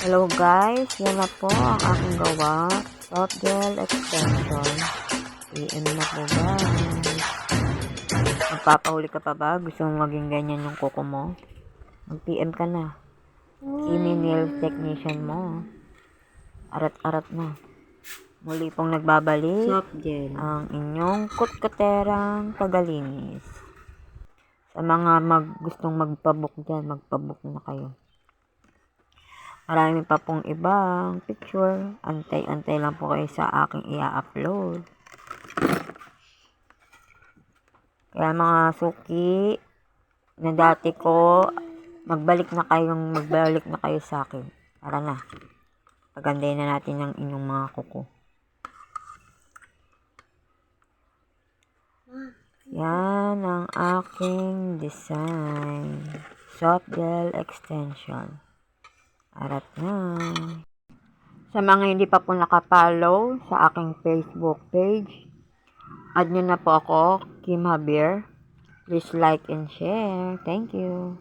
Hello guys, yan na po ang aking gawa. Soft gel extension. PM na po guys. Magpapahuli ka pa ba? Gusto mong maging ganyan yung kuko mo? Mag-PM ka na. Kimi nail technician mo. Arat-arat na. Muli pong nagbabalik Soft gel. ang inyong kutkuterang pagalinis. Sa mga gustong magpabook dyan, magpabook na kayo. Marami pa pong ibang picture. Antay-antay lang po kayo sa aking i-upload. Kaya mga suki na dati ko, magbalik na kayo sa akin. Tara na. Pagandahin na natin ang inyong mga kuko. Yan ang aking design. Soft gel extension. Arat na. Sa mga hindi pa po nakapollow sa aking Facebook page, add nyo na po ako, Kim Javier. Please like and share. Thank you.